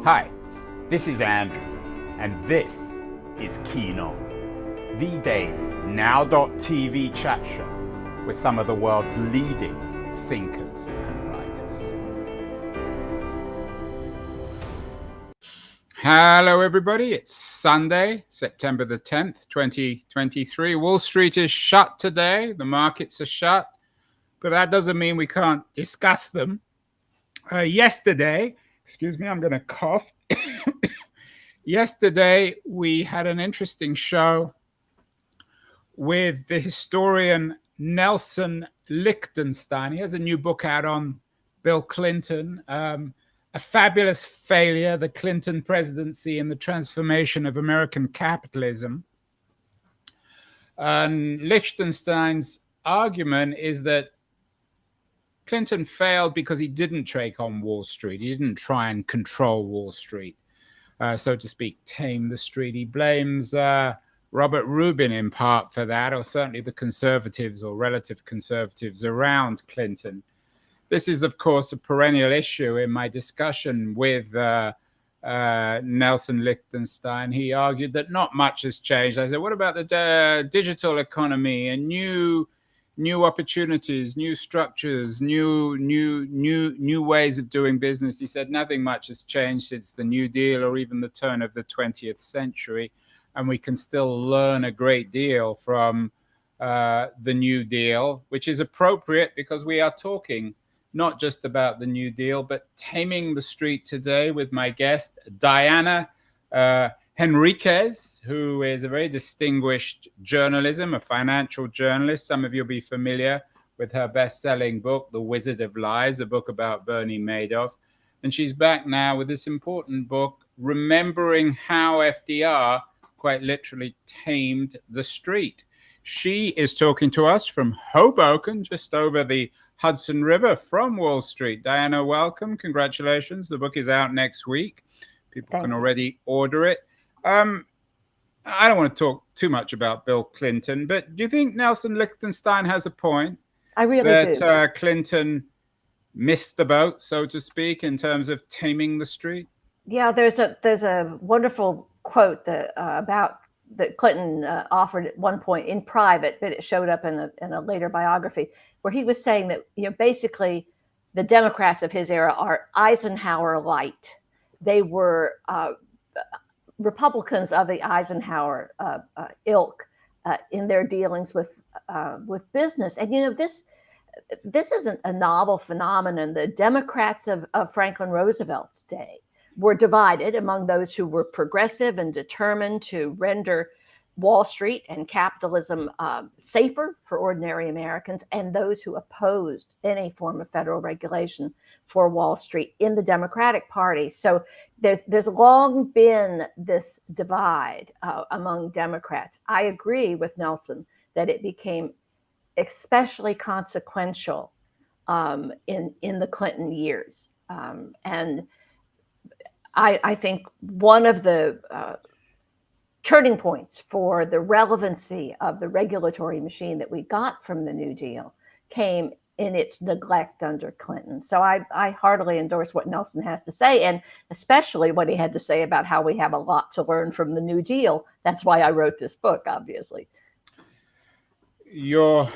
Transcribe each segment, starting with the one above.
Hi, this is Andrew, and this is Keen On, the daily now.tv chat show with some of the world's leading thinkers and writers. Hello, everybody. It's Sunday, September the 10th, 2023. Wall Street is shut today. The markets are shut, but that doesn't mean we can't discuss them. Yesterday, excuse me, I'm going to cough. Yesterday, we had an interesting show with the historian Nelson Lichtenstein. He has a new book out on Bill Clinton, A Fabulous Failure, the Clinton Presidency and the Transformation of American Capitalism. And Lichtenstein's argument is that Clinton failed because he didn't take on Wall Street. He didn't try and control Wall Street, so to speak, tame the street. He blames Robert Rubin in part for that, or certainly the conservatives or relative conservatives around Clinton. This is, of course, a perennial issue in my discussion with Nelson Lichtenstein. He argued that not much has changed. I said, what about the digital economy and new opportunities, new structures, new ways of doing business? He said nothing much has changed since the New Deal or even the turn of the 20th century, and we can still learn a great deal from the New Deal, which is appropriate because we are talking not just about the New Deal, but taming the street today with my guest, Diana Henriques, who is a very distinguished journalism, a financial journalist. Some of you will be familiar with her best-selling book, The Wizard of Lies, a book about Bernie Madoff. And she's back now with this important book, Remembering How FDR quite literally tamed the street. She is talking to us from Hoboken, just over the Hudson River from Wall Street. Diana, welcome. Congratulations. The book is out next week. People can already order it. I don't want to talk too much about Bill Clinton, but do you think Nelson Lichtenstein has a point? I really do. That Clinton missed the boat, so to speak, in terms of taming the street? Yeah, there's a wonderful quote that Clinton offered at one point in private, but it showed up in a later biography, where he was saying that basically the Democrats of his era are Eisenhower light. They were Republicans of the Eisenhower ilk in their dealings with business. And this isn't a novel phenomenon. The Democrats of Franklin Roosevelt's day were divided among those who were progressive and determined to render Wall Street and capitalism safer for ordinary Americans, and those who opposed any form of federal regulation for Wall Street in the Democratic Party. So there's long been this divide among Democrats. I agree with Nelson that it became especially consequential in the Clinton years. And I think one of the turning points for the relevancy of the regulatory machine that we got from the New Deal came in its neglect under Clinton. So I heartily endorse what Nelson has to say, and especially what he had to say about how we have a lot to learn from the New Deal. That's why I wrote this book, obviously. Your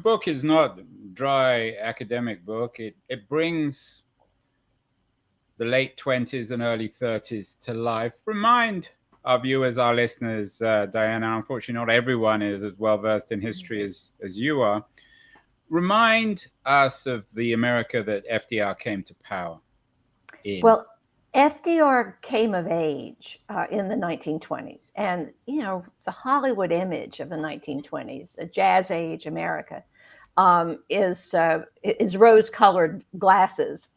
book is not a dry academic book. It brings the late 20s and early 30s to life. Remind our viewers, our listeners, Diana, unfortunately not everyone is as well versed in history as you are. Remind us of the America that FDR came to power in. Well, FDR came of age in the 1920s. And, the Hollywood image of the 1920s, a jazz age America, is rose-colored glasses.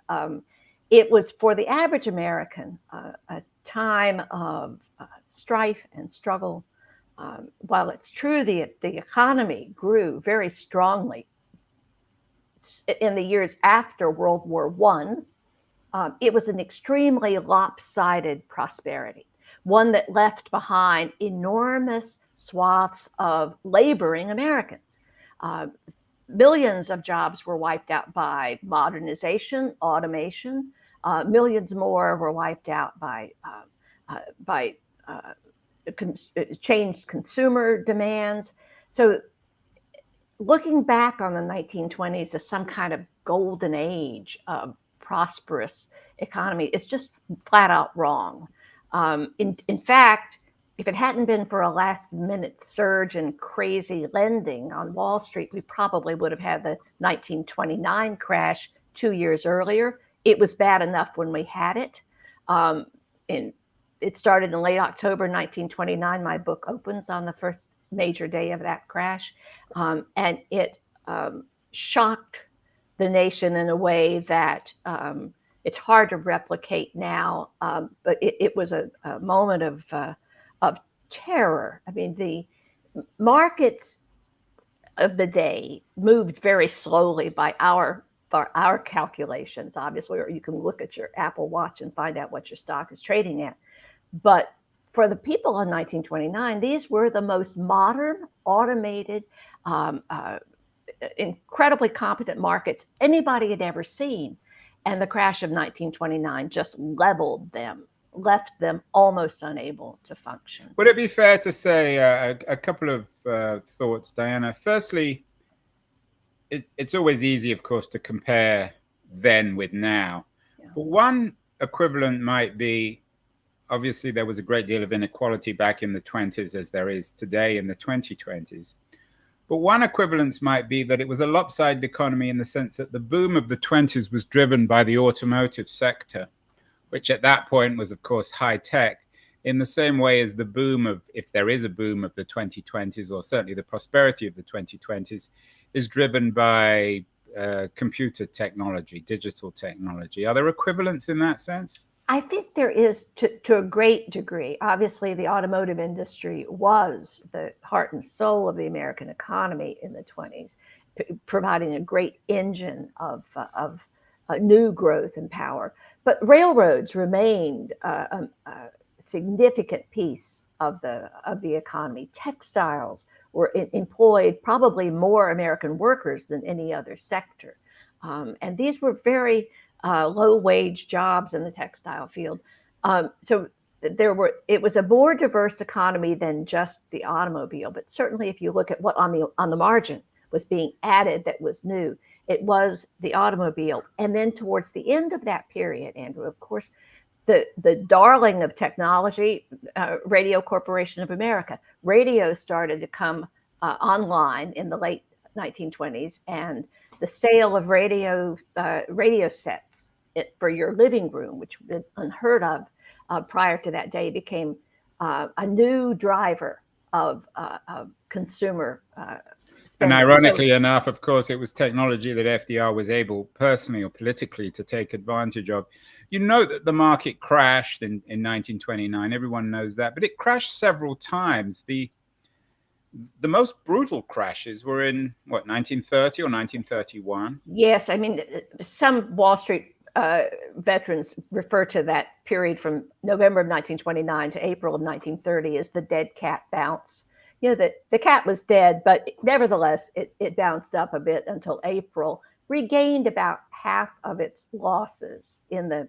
It was, for the average American, a time of strife and struggle. While it's true the economy grew very strongly in the years after World War I, it was an extremely lopsided prosperity, one that left behind enormous swaths of laboring Americans. Millions of jobs were wiped out by modernization, automation, Millions more were wiped out by changed consumer demands. So looking back on the 1920s as some kind of golden age of prosperous economy is just flat out wrong. In fact, if it hadn't been for a last minute surge in crazy lending on Wall Street, we probably would have had the 1929 crash 2 years earlier. It was bad enough when we had it. It started in late October 1929. My book opens on the first major day of that crash. And it shocked the nation in a way that it's hard to replicate now. But it was a moment of terror. I mean, the markets of the day moved very slowly by our calculations, obviously, or you can look at your Apple Watch and find out what your stock is trading at. But for the people in 1929, these were the most modern, automated, incredibly competent markets anybody had ever seen. And the crash of 1929 just leveled them, left them almost unable to function. Would it be fair to say a couple of thoughts, Diana? Firstly, it's always easy, of course, to compare then with now. Yeah. But one equivalent might be, obviously, there was a great deal of inequality back in the 20s, as there is today in the 2020s. But one equivalence might be that it was a lopsided economy in the sense that the boom of the 20s was driven by the automotive sector, which at that point was, of course, high tech, in the same way as the boom of, if there is a boom of the 2020s, or certainly the prosperity of the 2020s, is driven by computer technology, digital technology. Are there equivalents in that sense? I think there is to a great degree. Obviously, the automotive industry was the heart and soul of the American economy in the 20s, providing a great engine of new growth and power. But railroads remained a significant piece of the economy. Textiles were employed probably more American workers than any other sector. And these were very low-wage jobs in the textile field. So it was a more diverse economy than just the automobile. But certainly, if you look at what on the margin was being added that was new, it was the automobile. And then towards the end of that period, Andrew, of course, the darling of technology, Radio Corporation of America, radio started to come online in the late 1920s, and the sale of radio sets for your living room, which was unheard of prior to that day, became a new driver of consumer spending. And ironically enough, of course, it was technology that FDR was able personally or politically to take advantage of. You know that the market crashed in 1929. Everyone knows that. But it crashed several times. The most brutal crashes were in, 1930 or 1931? Yes. I mean, some Wall Street veterans refer to that period from November of 1929 to April of 1930 as the dead cat bounce. You know, the cat was dead, but nevertheless, it bounced up a bit until April, regained about half of its losses in the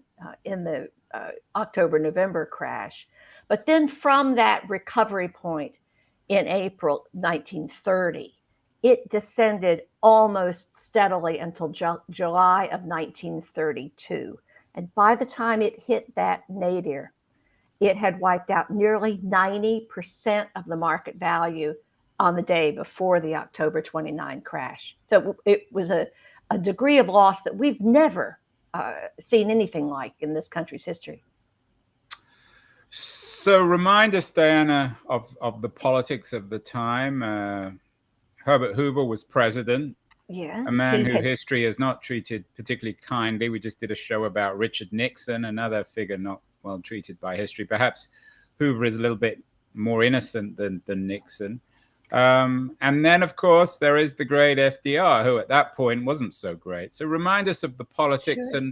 October-November crash. But then from that recovery point in April 1930, it descended almost steadily until July of 1932. And by the time it hit that nadir, it had wiped out nearly 90% of the market value on the day before the October 29 crash. So it was a degree of loss that we've never seen anything like in this country's history. So remind us, Diana, of the politics of the time. Herbert Hoover was president. Yes, a man who history has not treated particularly kindly. We just did a show about Richard Nixon, another figure not well treated by history. Perhaps Hoover is a little bit more innocent than Nixon. And then, of course, there is the great FDR, who at that point wasn't so great. So remind us of the politics. Sure.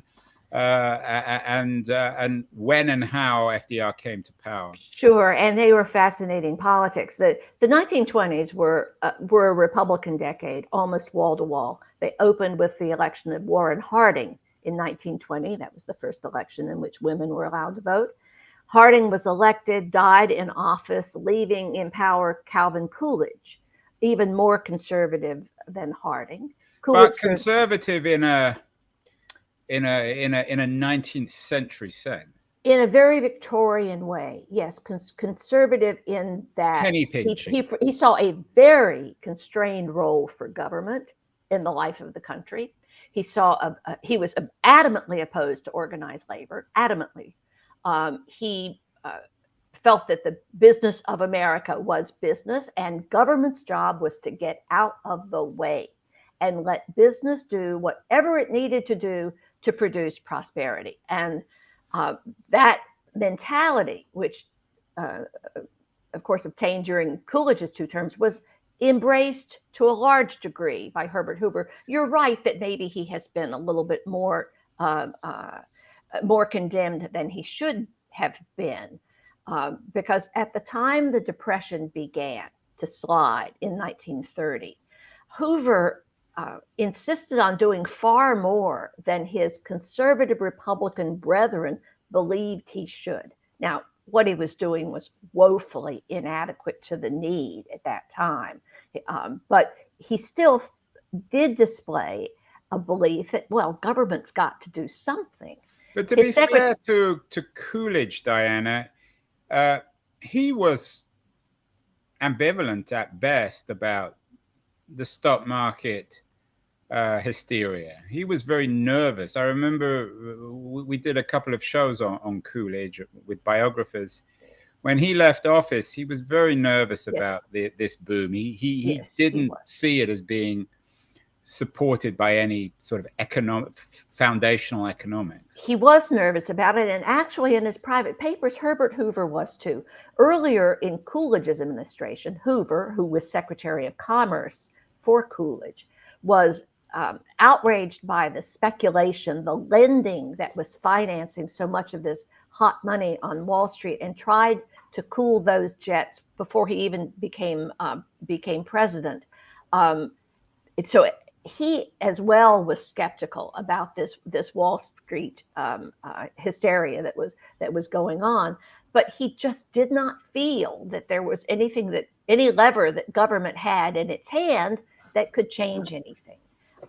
and when and how FDR came to power. Sure, and they were fascinating politics. The 1920s were a Republican decade, almost wall to wall. They opened with the election of Warren Harding in 1920. That was the first election in which women were allowed to vote. Harding was elected, died in office, leaving in power Calvin Coolidge, even more conservative than Harding. But conservative in a 19th century sense. In a very Victorian way, yes, conservative in that Penny pinching. He saw a very constrained role for government in the life of the country. He was adamantly opposed to organized labor, adamantly. He felt that the business of America was business, and government's job was to get out of the way and let business do whatever it needed to do to produce prosperity. And that mentality, which of course obtained during Coolidge's 2 terms, was embraced to a large degree by Herbert Hoover. You're right that maybe he has been a little bit more condemned than he should have been, because at the time the Depression began to slide in 1930, Hoover insisted on doing far more than his conservative Republican brethren believed he should. Now, what he was doing was woefully inadequate to the need at that time. But he still did display a belief that, well, government's got to do something. But to be fair to Coolidge, Diana, he was ambivalent at best about the stock market hysteria. He was very nervous. I remember we did a couple of shows on Coolidge with biographers. When he left office, he was very nervous about this boom. He didn't see it as being supported by any sort of foundational economics. He was nervous about it, and actually in his private papers, Herbert Hoover was too. Earlier in Coolidge's administration, Hoover, who was Secretary of Commerce for Coolidge, was outraged by the speculation, the lending that was financing so much of this hot money on Wall Street, and tried to cool those jets before he even became president. So he as well was skeptical about this Wall Street hysteria that was going on, but he just did not feel that there was any lever that government had in its hand that could change anything.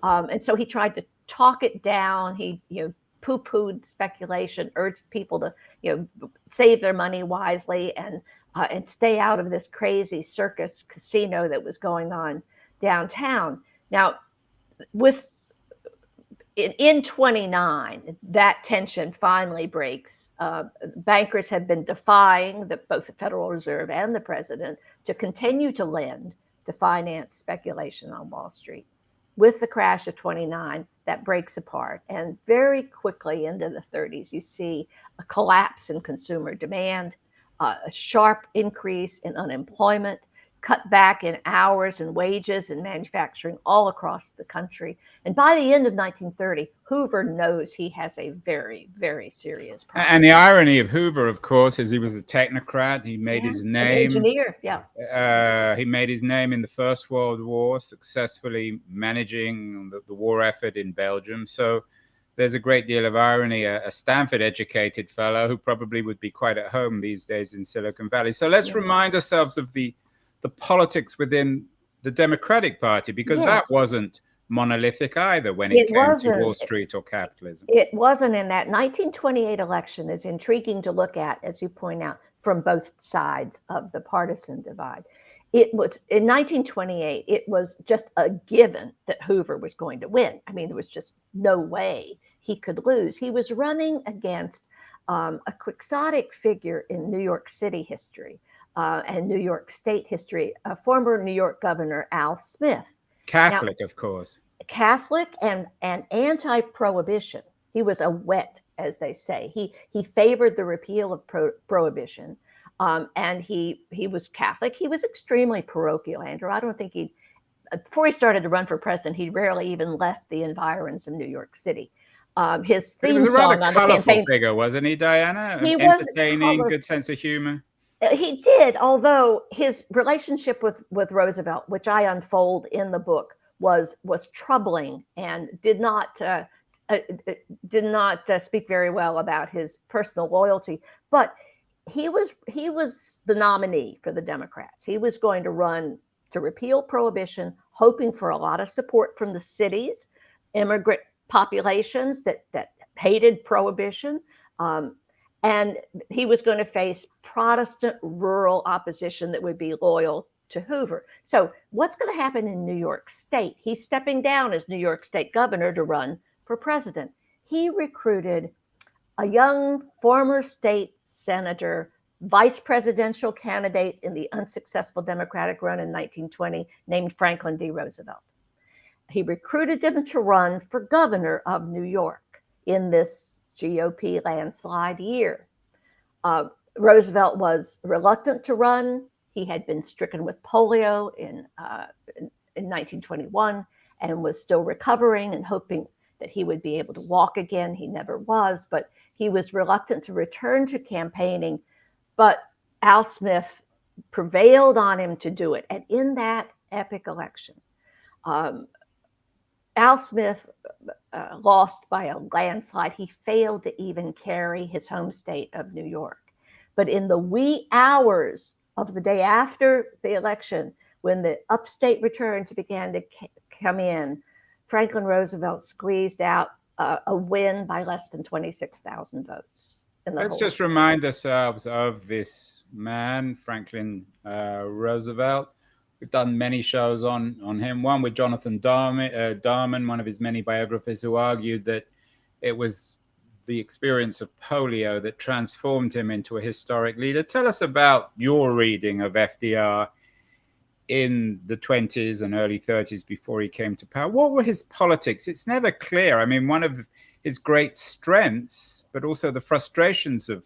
And so he tried to talk it down. He, poo-pooed speculation, urged people to, save their money wisely and stay out of this crazy circus casino that was going on downtown. Now, in 29, that tension finally breaks. Bankers have been defying both the Federal Reserve and the president to continue to lend to finance speculation on Wall Street. With the crash of 29, that breaks apart. And very quickly into the 30s, you see a collapse in consumer demand, a sharp increase in unemployment, cut back in hours and wages in manufacturing all across the country. And by the end of 1930, Hoover knows he has a very, very serious problem. And the irony of Hoover, of course, is he was a technocrat. He made his name. An engineer, he made his name in the First World War, successfully managing the war effort in Belgium. So there's a great deal of irony. A Stanford-educated fellow who probably would be quite at home these days in Silicon Valley. So let's remind ourselves of the politics within the Democratic Party, because that wasn't monolithic either when it came to Wall Street or capitalism. It wasn't. In that 1928 election is intriguing to look at, as you point out, from both sides of the partisan divide. It was in 1928, it was just a given that Hoover was going to win. I mean, there was just no way he could lose. He was running against a quixotic figure in New York City history. And New York State history, former New York Governor Al Smith. Catholic, of course. Catholic and anti-prohibition. He was a wet, as they say. He favored the repeal of prohibition, and he was Catholic. He was extremely parochial, Andrew. I don't think before he started to run for president, he rarely even left the environs of New York City. His theme he was a rather song on colorful the campaign figure, wasn't he, Diana? He entertaining, good sense of humor. He did, although his relationship with Roosevelt, which I unfold in the book, was troubling and did not did not speak very well about his personal loyalty, but he was the nominee for the Democrats. He was going to run to repeal prohibition, hoping for a lot of support from the cities, immigrant populations that hated prohibition. And he was going to face Protestant rural opposition that would be loyal to Hoover. So what's going to happen in New York State? He's stepping down as New York State governor to run for president. He recruited a young former state senator, vice presidential candidate in the unsuccessful Democratic run in 1920, named Franklin D. Roosevelt. He recruited him to run for governor of New York in this GOP landslide year. Roosevelt was reluctant to run. He had been stricken with polio in 1921 and was still recovering and hoping that he would be able to walk again. He never was, but he was reluctant to return to campaigning. But Al Smith prevailed on him to do it. And in that epic election, Al Smith lost by a landslide. He failed to even carry his home state of New York. But in the wee hours of the day after the election, when the upstate returns began to come in, Franklin Roosevelt squeezed out a win by less than 26,000 votes. Let's just remind ourselves of this man, Franklin Roosevelt. We've done many shows on him. One with Jonathan Darman, one of his many biographers, who argued that it was the experience of polio that transformed him into a historic leader. Tell us about your reading of FDR in the 20s and early 30s before he came to power. What were his politics? It's never clear. I mean, one of his great strengths, but also the frustrations of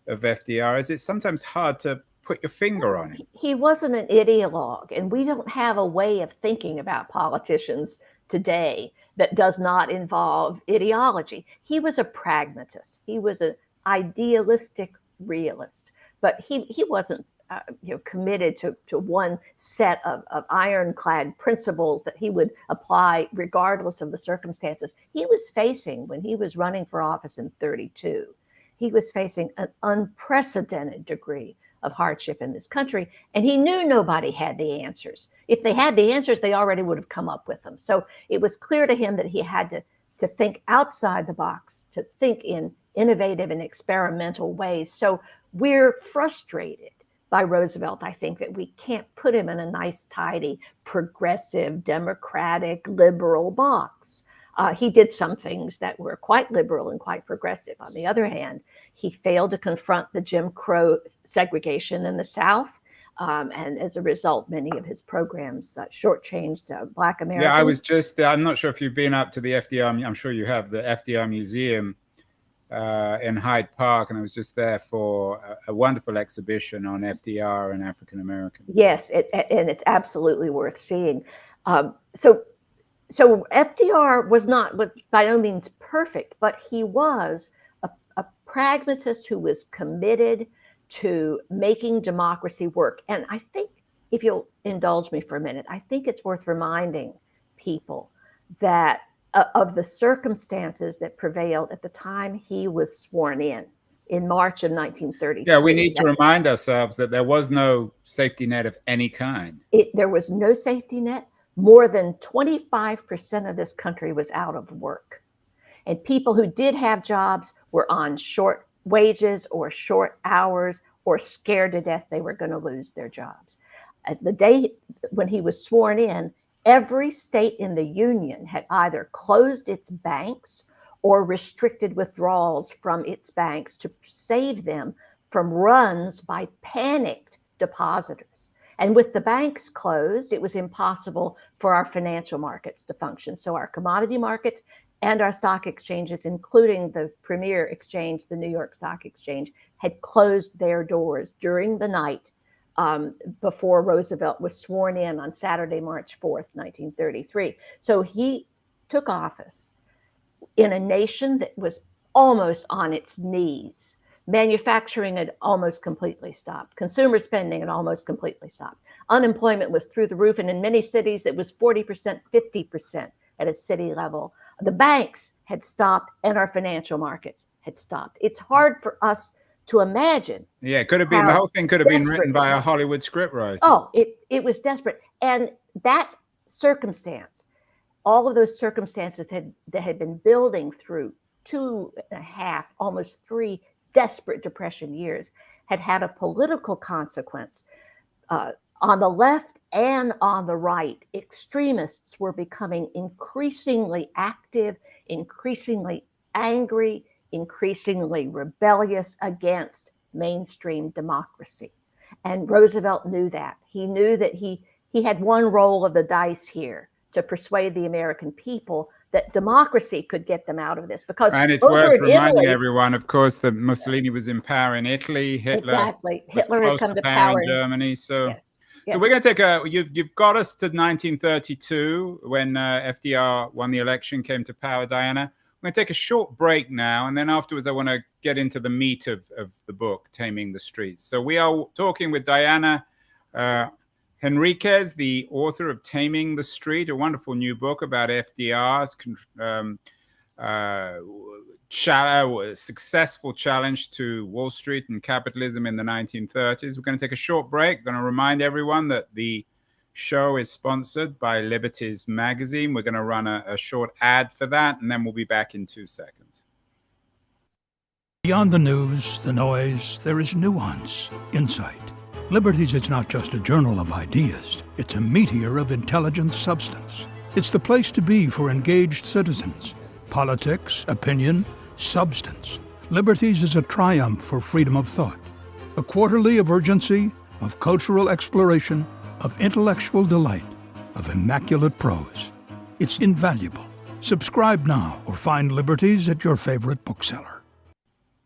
FDR, is it's sometimes hard to put your finger on it. He wasn't an ideologue, and we don't have a way of thinking about politicians today that does not involve ideology. He was a pragmatist. He was an idealistic realist, but he wasn't committed to one set of ironclad principles that he would apply regardless of the circumstances. He was facing, when he was running for office in 32, he was facing an unprecedented degree of hardship in this country, and he knew nobody had the answers. If they had the answers, they already would have come up with them. So it was clear to him that he had to think outside the box, to think in innovative and experimental ways. So we're frustrated by Roosevelt. I think that we can't put him in a nice, tidy, progressive, democratic, liberal box. He did some things that were quite liberal and quite progressive. On the other hand, he failed to confront the Jim Crow segregation in the South. And as a result, many of his programs shortchanged Black Americans. Yeah, I'm not sure if you've been up to the FDR, I'm sure you have, the FDR Museum in Hyde Park, and I was just there for a wonderful exhibition on FDR and African Americans. Yes, and it's absolutely worth seeing. So FDR was by no means perfect, but he was a pragmatist who was committed to making democracy work. And I think, if you'll indulge me for a minute, I think it's worth reminding people that of the circumstances that prevailed at the time he was sworn in March of 1933. Yeah, we need to remind ourselves that there was no safety net of any kind. There was no safety net. More than 25% of this country was out of work. And people who did have jobs were on short wages or short hours or scared to death they were going to lose their jobs. As the day when he was sworn in, every state in the Union had either closed its banks or restricted withdrawals from its banks to save them from runs by panicked depositors. And with the banks closed, it was impossible for our financial markets to function. So our commodity markets and our stock exchanges, including the premier exchange, the New York Stock Exchange, had closed their doors during the night before Roosevelt was sworn in on Saturday, March 4th, 1933. So he took office in a nation that was almost on its knees. Manufacturing had almost completely stopped. Consumer spending had almost completely stopped. Unemployment was through the roof, and in many cities it was 40%, 50% at a city level. The banks had stopped and our financial markets had stopped. It's hard for us to imagine. Yeah, it could have been, the whole thing could have been written by a was. Hollywood scriptwriter. Oh, it was desperate. And that circumstance, all of those circumstances that had been building through 2.5, almost 3 desperate Depression years, had had a political consequence. On the left and on the right, extremists were becoming increasingly active, increasingly angry, increasingly rebellious against mainstream democracy. And Roosevelt knew that. He knew that he had one roll of the dice here to persuade the American people that democracy could get them out of this. Because and it's worth reminding everyone, of course, that Mussolini was in power in Italy. Hitler had come to power in Germany. So, yes. So we're going to take you've got us to 1932 when FDR won the election, came to power, Diana. We're going to take a short break now, and then afterwards I want to get into the meat of the book, Taming the Streets. So we are talking with Diana Henriques, the author of Taming the Street, a wonderful new book about FDR's successful challenge to Wall Street and capitalism in the 1930s. We're going to take a short break. We're going to remind everyone that the show is sponsored by Liberties magazine. We're going to run a short ad for that, and then we'll be back in 2 seconds. Beyond the news, the noise, there is nuance, insight. Liberties is not just a journal of ideas. It's a meteor of intelligent substance. It's the place to be for engaged citizens. Politics, opinion, substance. Liberties is a triumph for freedom of thought. A quarterly of urgency, of cultural exploration, of intellectual delight, of immaculate prose. It's invaluable. Subscribe now or find Liberties at your favorite bookseller.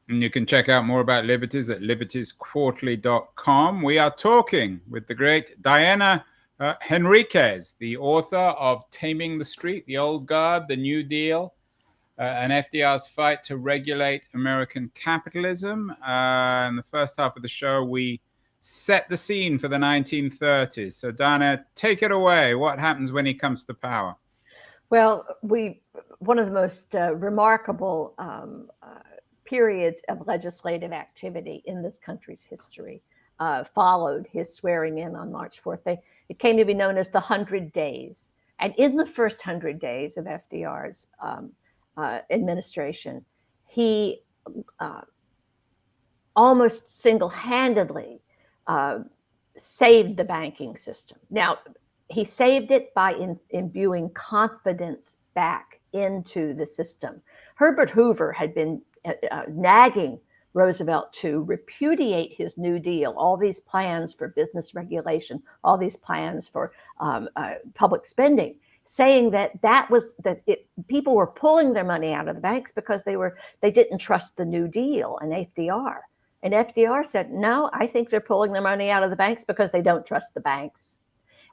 And you can check out more about Liberties at libertiesquarterly.com. We are talking with the great Diana Henriques, the author of Taming the Street, The Old Guard, The New Deal, and FDR's fight to regulate American capitalism. In the first half of the show, we set the scene for the 1930s. So, Diana, take it away. What happens when he comes to power? Well, one of the most remarkable periods of legislative activity in this country's history followed his swearing in on March 4th. It came to be known as the 100 Days. And in the first 100 days of FDR's administration, he almost single-handedly saved the banking system. Now, he saved it by imbuing confidence back into the system. Herbert Hoover had been nagging Roosevelt to repudiate his New Deal, all these plans for business regulation, all these plans for public spending, saying that people were pulling their money out of the banks because they didn't trust the New Deal and FDR. And FDR said, no, I think they're pulling their money out of the banks because they don't trust the banks.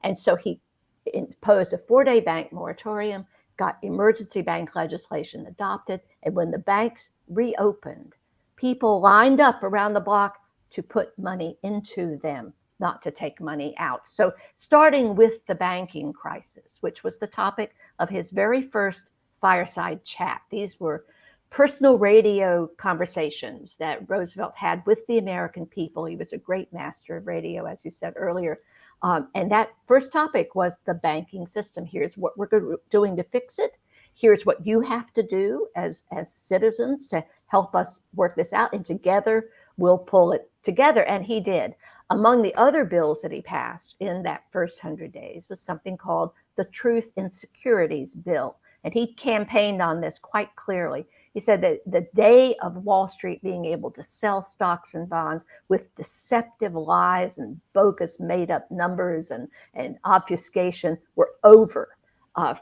And so he imposed a 4-day bank moratorium, got emergency bank legislation adopted, and when the banks reopened, people lined up around the block to put money into them, not to take money out. So starting with the banking crisis, which was the topic of his very first fireside chat. These were personal radio conversations that Roosevelt had with the American people. He was a great master of radio, as you said earlier. And that first topic was the banking system. Here's what we're doing to fix it. Here's what you have to do as citizens to help us work this out. And together, we'll pull it together. And he did. Among the other bills that he passed in that first 100 days was something called the Truth in Securities Bill. And he campaigned on this quite clearly. He said that the day of Wall Street being able to sell stocks and bonds with deceptive lies and bogus made-up numbers and obfuscation were over.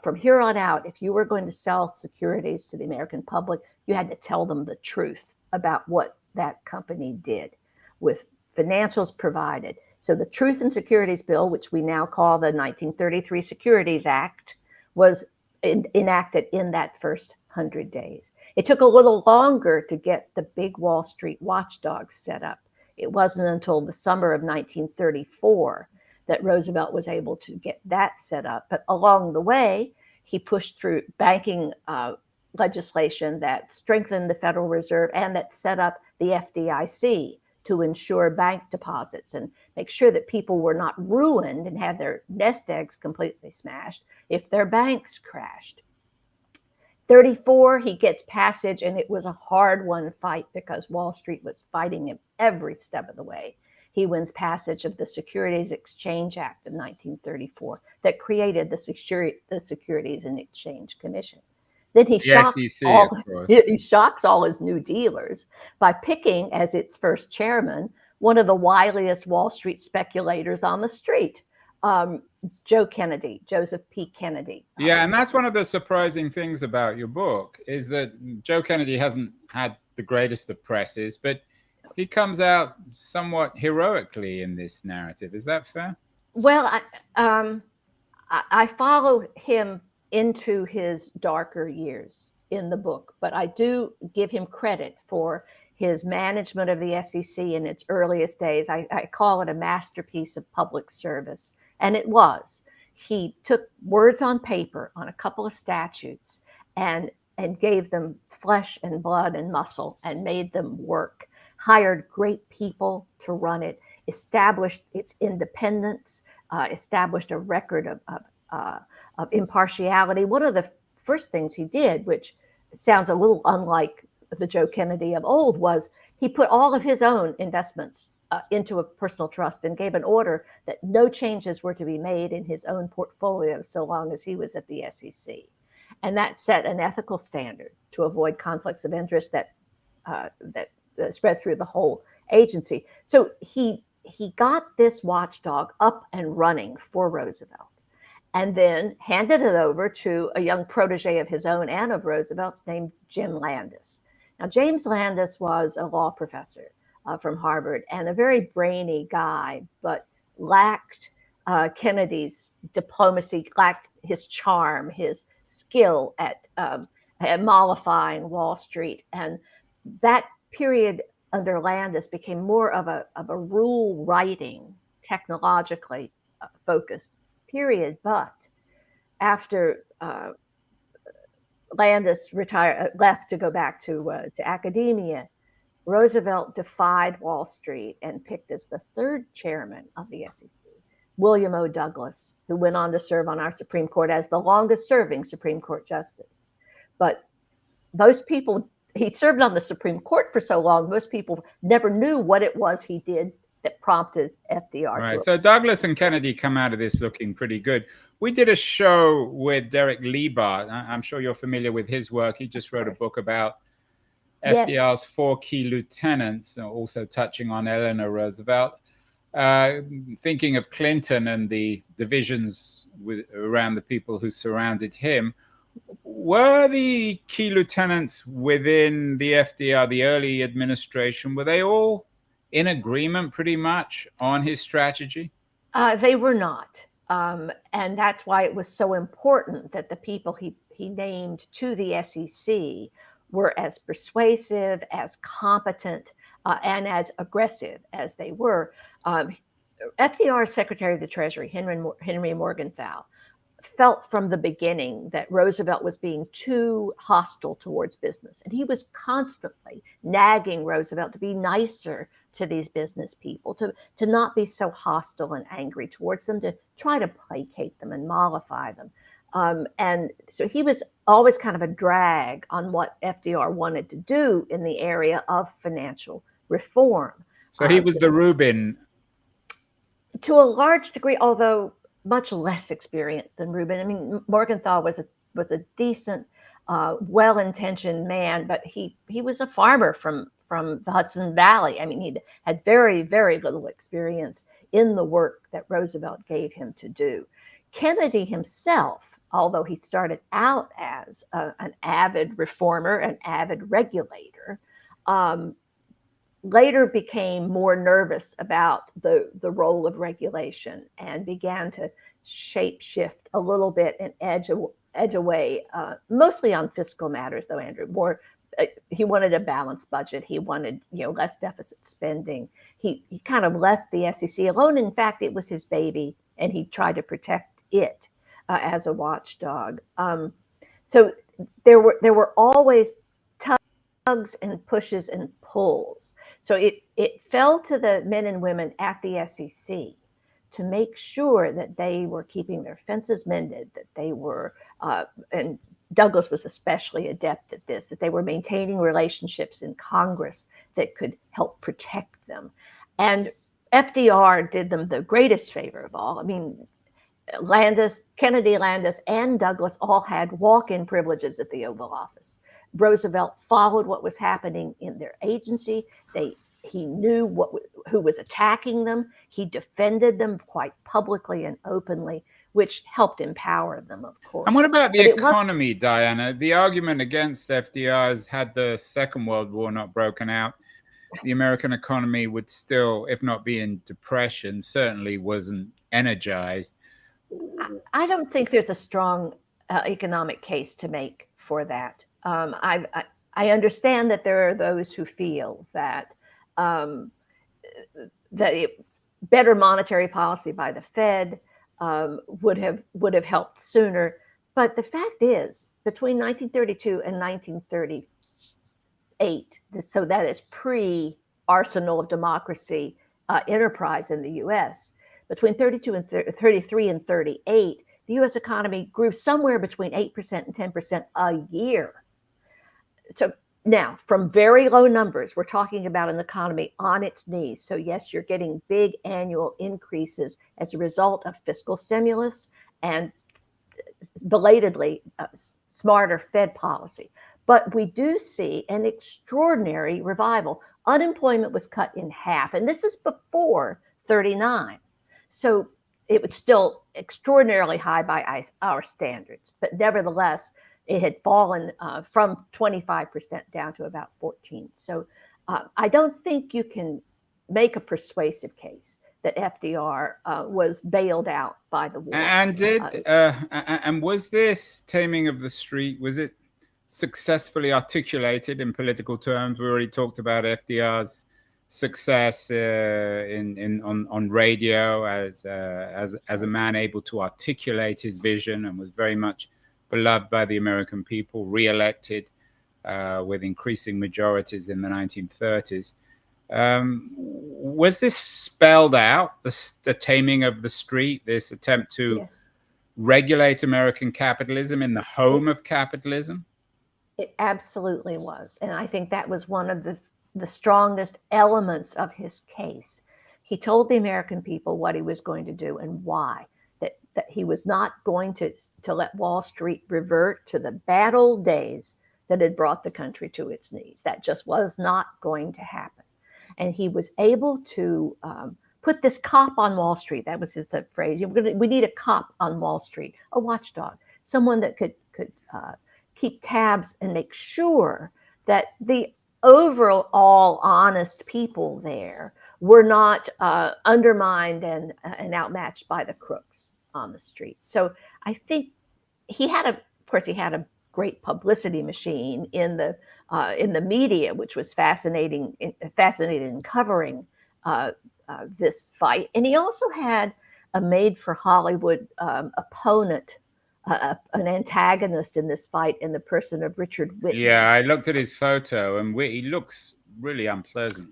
From here on out, if you were going to sell securities to the American public, you had to tell them the truth about what that company did with financials provided. So the Truth in Securities Bill, which we now call the 1933 Securities Act, was enacted in that first 100 days. It took a little longer to get the big Wall Street watchdogs set up. It wasn't until the summer of 1934 that Roosevelt was able to get that set up. But along the way, He pushed through banking legislation that strengthened the Federal Reserve and that set up the FDIC to ensure bank deposits and make sure that people were not ruined and had their nest eggs completely smashed if their banks crashed. 34, he gets passage, and it was a hard-won fight because Wall Street was fighting him every step of the way. He wins passage of the Securities Exchange Act of 1934 that created the Securities and Exchange Commission. Then he shocks all his new dealers by picking as its first chairman one of the wiliest Wall Street speculators on the street, Joseph P. Kennedy. Yeah, and that's one of the surprising things about your book is that Joe Kennedy hasn't had the greatest of presses, but he comes out somewhat heroically in this narrative. Is that fair? Well, I follow him into his darker years in the book, but I do give him credit for his management of the SEC in its earliest days. I call it a masterpiece of public service, and it was. He took words on paper on a couple of statutes and gave them flesh and blood and muscle and made them work, hired great people to run it, established its independence, established a record of impartiality. One of the first things he did, which sounds a little unlike the Joe Kennedy of old, was he put all of his own investments into a personal trust and gave an order that no changes were to be made in his own portfolio so long as he was at the SEC. And that set an ethical standard to avoid conflicts of interest that spread through the whole agency. So he got this watchdog up and running for Roosevelt, and then handed it over to a young protege of his own and of Roosevelt's named Jim Landis. Now, James Landis was a law professor from Harvard and a very brainy guy, but lacked Kennedy's diplomacy, lacked his charm, his skill at mollifying Wall Street. And that period under Landis became more of a rule writing, technologically focused period. But after Landis left to go back to academia, Roosevelt defied Wall Street and picked as the third chairman of the SEC William O. Douglas, who went on to serve on our Supreme Court as the longest serving Supreme Court justice. But most people, he served on the Supreme Court for so long, most people never knew what it was he did that prompted FDR. Right. So Douglas and Kennedy come out of this looking pretty good. We did a show with Derek Liebart. I'm sure you're familiar with his work. He just wrote a book about FDR's 4 key lieutenants, also touching on Eleanor Roosevelt. Thinking of Clinton and the divisions around the people who surrounded him, were the key lieutenants within the FDR, the early administration, were they all in agreement pretty much on his strategy? They were not. And that's why it was so important that the people he named to the SEC were as persuasive, as competent, and as aggressive as they were. FDR's Secretary of the Treasury, Henry Morgenthau, felt from the beginning that Roosevelt was being too hostile towards business. And he was constantly nagging Roosevelt to be nicer to these business people, to not be so hostile and angry towards them, to try to placate them and mollify them. And so he was always kind of a drag on what FDR wanted to do in the area of financial reform. So he was the Rubin. To a large degree, although much less experienced than Rubin. I mean, Morgenthau was a decent, well-intentioned man, but he was a farmer from the Hudson Valley. I mean, he had very, very little experience in the work that Roosevelt gave him to do. Kennedy himself, although he started out as an avid reformer, an avid regulator, later became more nervous about the role of regulation and began to shape shift a little bit and edge away, mostly on fiscal matters, though, Andrew. More, he wanted a balanced budget. He wanted, less deficit spending. He kind of left the SEC alone. In fact, it was his baby, and he tried to protect it. as a watchdog. So there were always tugs and pushes and pulls. So it fell to the men and women at the SEC to make sure that they were keeping their fences mended, that they were, and Douglas was especially adept at this, that they were maintaining relationships in Congress that could help protect them. And FDR did them the greatest favor of all. I mean, Kennedy, Landis, and Douglas all had walk-in privileges at the Oval Office. Roosevelt followed what was happening in their agency. He knew who was attacking them. He defended them quite publicly and openly, which helped empower them, of course. And what about the economy, Diana? The argument against FDR is, had the Second World War not broken out, the American economy would still, if not be in depression, certainly wasn't energized. I don't think there's a strong economic case to make for that. I understand that there are those who feel that better monetary policy by the Fed would have helped sooner. But the fact is, between 1932 and 1938, so that is pre-arsenal of democracy enterprise in the U.S., between 32 and 33 and 38, the U.S. economy grew somewhere between 8% and 10% a year. So now, from very low numbers, we're talking about an economy on its knees. So yes, you're getting big annual increases as a result of fiscal stimulus and belatedly smarter Fed policy. But we do see an extraordinary revival. Unemployment was cut in half, and this is before 39. So it was still extraordinarily high by our standards, but nevertheless, it had fallen from 25% down to about 14%. So I don't think you can make a persuasive case that FDR was bailed out by the war. And and was this Taming of the Street, was it successfully articulated in political terms? We already talked about FDR's success on radio as a man able to articulate his vision, and was very much beloved by the American people, re-elected with increasing majorities in the 1930s. Was this spelled out, the Taming of the Street, this attempt to regulate American capitalism in the home of capitalism? It absolutely was. And I think that was one of the strongest elements of his case. He told the American people what he was going to do and why, that he was not going to let Wall Street revert to the bad old days that had brought the country to its knees. That just was not going to happen. And he was able to put this cop on Wall Street. That was his phrase. We need a cop on Wall Street, a watchdog, someone that could keep tabs and make sure that the overall honest people there were not undermined and outmatched by the crooks on the street. So I think he had a great publicity machine in the media, which was fascinating in covering this fight. And he also had a made-for-Hollywood opponent, an antagonist in this fight, in the person of Richard Whitney. Yeah, I looked at his photo, and he looks really unpleasant.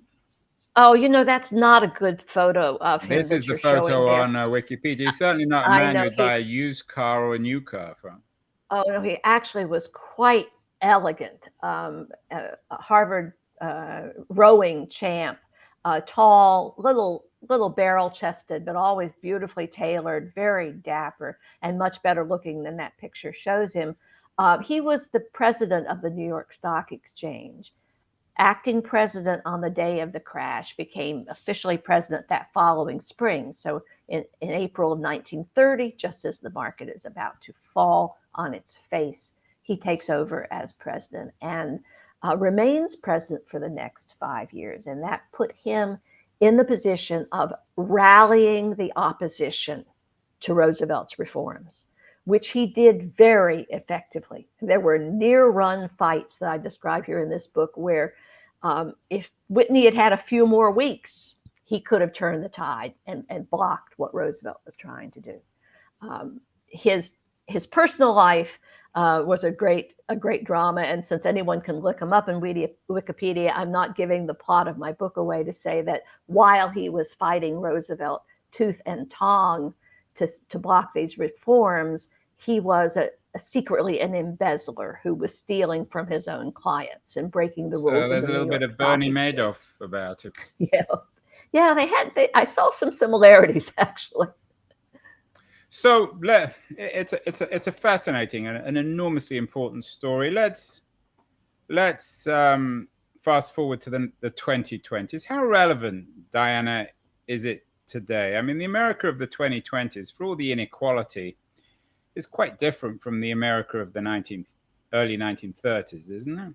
Oh, that's not a good photo of him. This is the photo on Wikipedia. He's certainly not a man you'd buy a used car or a new car from. Oh, no, he actually was quite elegant. A Harvard rowing champ, tall, little barrel-chested, but always beautifully tailored, very dapper, and much better looking than that picture shows him. He was the president of the New York Stock Exchange. Acting president on the day of the crash, became officially president that following spring. So in April of 1930, just as the market is about to fall on its face, he takes over as president and remains president for the next 5 years. And that put him in the position of rallying the opposition to Roosevelt's reforms, which he did very effectively. There were near-run fights that I describe here in this book where if Whitney had had a few more weeks, he could have turned the tide and blocked what Roosevelt was trying to do. His his personal life was a great drama. And since anyone can look him up in Wikipedia, I'm not giving the plot of my book away to say that while he was fighting Roosevelt tooth and tongue to block these reforms, he was secretly an embezzler who was stealing from his own clients and breaking the rules. So there's a little bit of Bernie Madoff about it. Yeah, I saw some similarities actually. So it's a fascinating and an enormously important story. Let's fast forward to the 2020s. How relevant, Diana, is it today? I mean, the America of the 2020s, for all the inequality, is quite different from the America of the early 1930s, isn't it?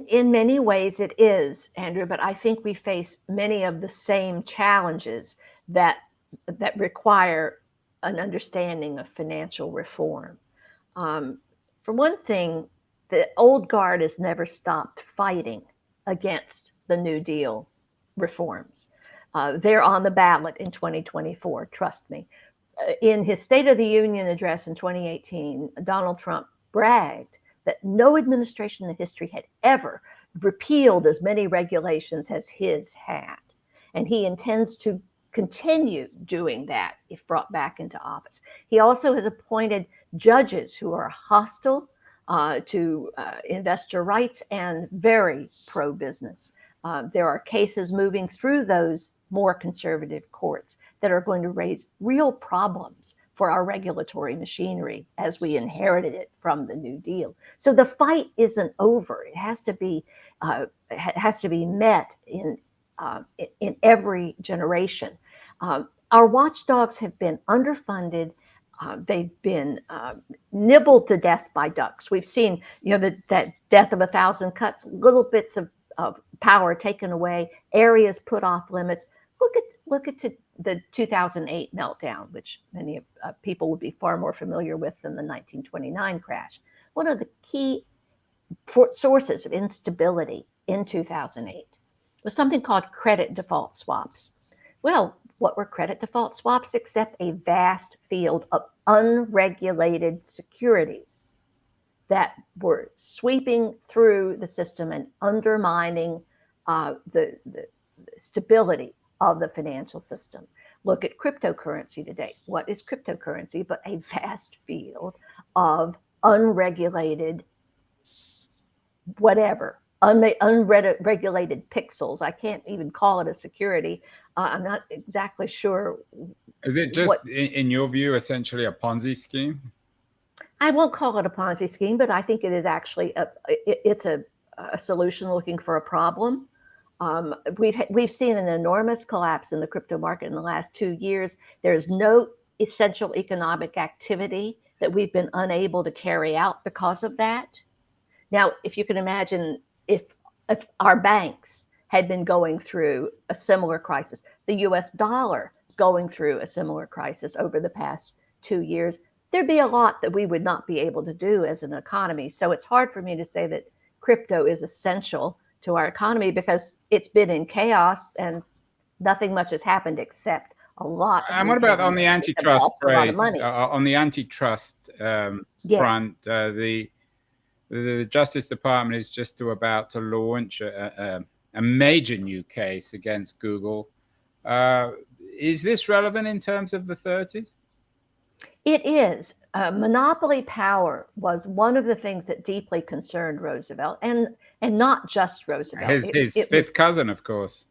In many ways it is, Andrew, but I think we face many of the same challenges that require an understanding of financial reform. For one thing, the old guard has never stopped fighting against the New Deal reforms. They're on the ballot in 2024, trust me. In his State of the Union address in 2018, Donald Trump bragged that no administration in history had ever repealed as many regulations as his had. And he intends to continue doing that if brought back into office. He also has appointed judges who are hostile to investor rights and very pro-business. There are cases moving through those more conservative courts that are going to raise real problems for our regulatory machinery as we inherited it from the New Deal. So the fight isn't over. It has to be met in every generation. Our watchdogs have been underfunded. They've been nibbled to death by ducks. We've seen, that death of 1,000 cuts, little bits of power taken away, areas put off limits. Look at the 2008 meltdown, which many people would be far more familiar with than the 1929 crash. One of the key sources of instability in 2008 was something called credit default swaps. Well, what were credit default swaps except a vast field of unregulated securities that were sweeping through the system and undermining the stability of the financial system. Look at cryptocurrency today. What is cryptocurrency but a vast field of unregulated unregulated pixels? I can't even call it a security. I'm not exactly sure. Is it just, in your view, essentially a Ponzi scheme? I won't call it a Ponzi scheme, but I think it is actually it's a solution looking for a problem. We've seen an enormous collapse in the crypto market in the last 2 years. There's no essential economic activity that we've been unable to carry out because of that. Now, if you can imagine, if our banks had been going through a similar crisis, the US dollar going through a similar crisis over the past 2 years, there'd be a lot that we would not be able to do as an economy. So it's hard for me to say that crypto is essential to our economy because it's been in chaos and nothing much has happened except a lot. And what about on the antitrust phrase? On the antitrust front, the Justice Department is just about to launch a major new case against Google. Is this relevant in terms of the 30s? It is. Monopoly power was one of the things that deeply concerned Roosevelt, and not just Roosevelt. His fifth cousin, of course.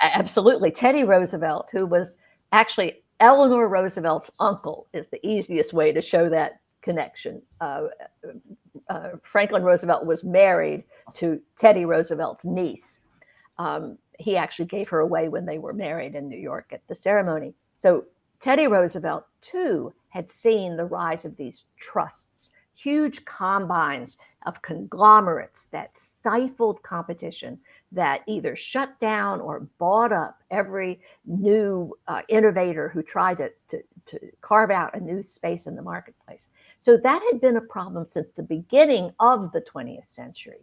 Absolutely. Teddy Roosevelt, who was actually Eleanor Roosevelt's uncle, is the easiest way to show that connection. Franklin Roosevelt was married to Teddy Roosevelt's niece. He actually gave her away when they were married in New York at the ceremony. So Teddy Roosevelt, too, had seen the rise of these trusts, huge combines of conglomerates that stifled competition, that either shut down or bought up every new innovator who tried to carve out a new space in the marketplace. So that had been a problem since the beginning of the 20th century,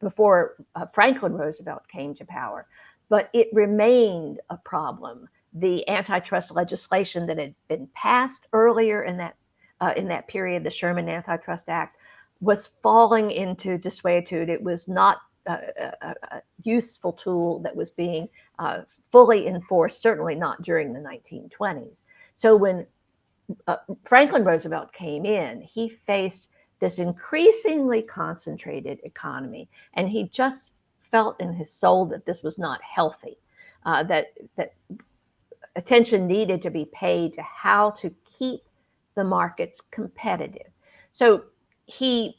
before Franklin Roosevelt came to power. But it remained a problem. The antitrust legislation that had been passed earlier in that in that period, the Sherman Antitrust Act, was falling into desuetude. It was not a useful tool that was being fully enforced, certainly not during the 1920s. So when Franklin Roosevelt came in, he faced this increasingly concentrated economy, and he just felt in his soul that this was not healthy, that attention needed to be paid to how to keep the markets competitive. So he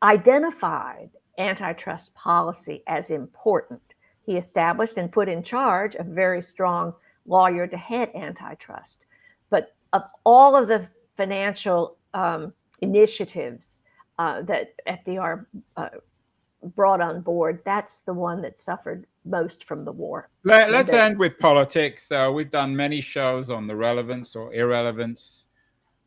identified antitrust policy as important. He established and put in charge a very strong lawyer to head antitrust. But of all of the financial initiatives that FDR brought on board, that's the one that suffered most from the war. Let's end with politics. We've done many shows on the relevance or irrelevance,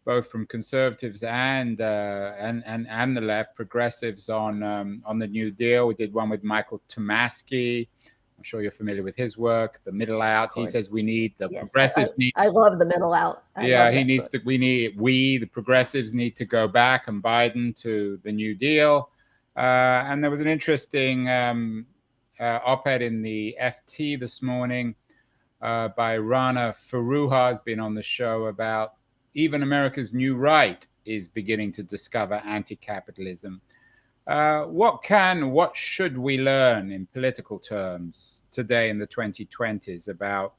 both from conservatives and the left, progressives on the New Deal. We did one with Michael Tomasky. I'm sure you're familiar with his work, The Middle Out. He says we need the progressives need. I love The Middle Out. The progressives need to go back and Biden to the New Deal. And there was an interesting op-ed in the FT this morning by Rana Faruha, has been on the show, about even America's new right is beginning to discover anti-capitalism. What should we learn in political terms today in the 2020s about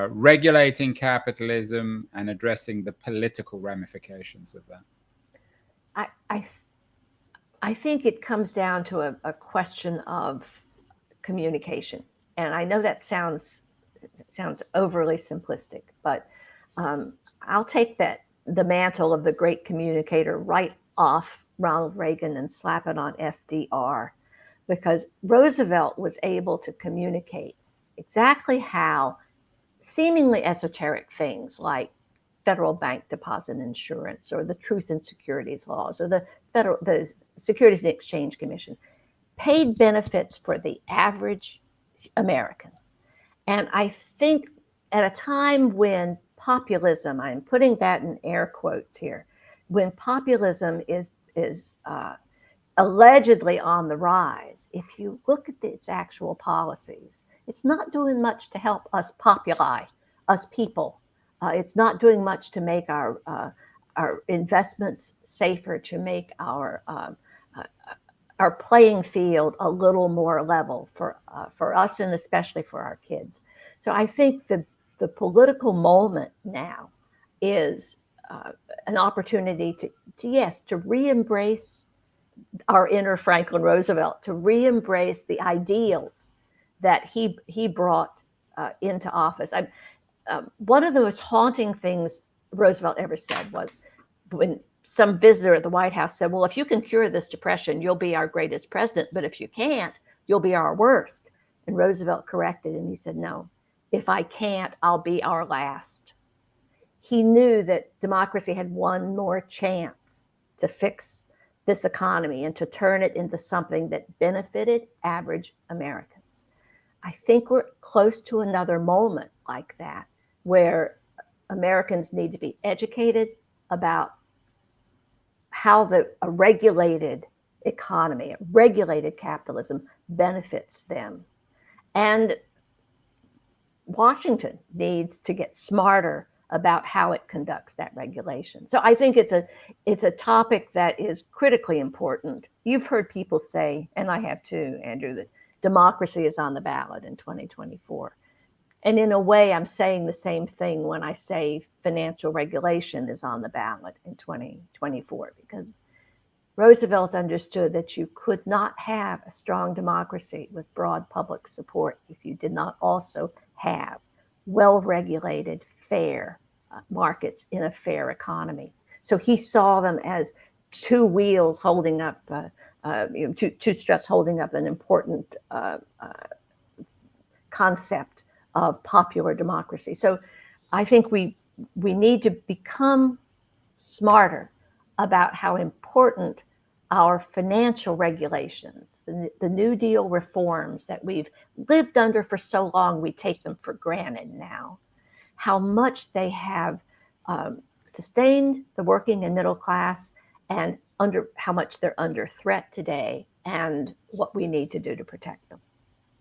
regulating capitalism and addressing the political ramifications of that? I think it comes down to a question of communication. And I know that sounds overly simplistic, but I'll take the mantle of the great communicator right off Ronald Reagan and slap it on FDR, because Roosevelt was able to communicate exactly how seemingly esoteric things like federal bank deposit insurance or the Truth in Securities laws or the Securities and Exchange Commission paid benefits for the average American. And I think at a time when populism, I'm putting that in air quotes here, when populism is allegedly on the rise, if you look at its actual policies, it's not doing much to help us populi, us people. It's not doing much to make our investments safer, to make our playing field a little more level for us and especially for our kids. So I think the political moment now is an opportunity to re-embrace our inner Franklin Roosevelt, to re-embrace the ideals that he brought into office. One of the most haunting things Roosevelt ever said was when some visitor at the White House said, well, if you can cure this depression, you'll be our greatest president. But if you can't, you'll be our worst. And Roosevelt corrected and he said, no, if I can't, I'll be our last. He knew that democracy had one more chance to fix this economy and to turn it into something that benefited average Americans. I think we're close to another moment like that, where Americans need to be educated about how a regulated economy, regulated capitalism benefits them. And Washington needs to get smarter about how it conducts that regulation. So I think it's a topic that is critically important. You've heard people say, and I have too, Andrew, that democracy is on the ballot in 2024. And in a way, I'm saying the same thing when I say financial regulation is on the ballot in 2024, because Roosevelt understood that you could not have a strong democracy with broad public support if you did not also have well-regulated, fair markets in a fair economy. So he saw them as two wheels holding up, two struts holding up an important concept of popular democracy. So I think we need to become smarter about how important our financial regulations, the New Deal reforms that we've lived under for so long, we take them for granted now, how much they have sustained the working and middle class, and how much they're under threat today, and what we need to do to protect them.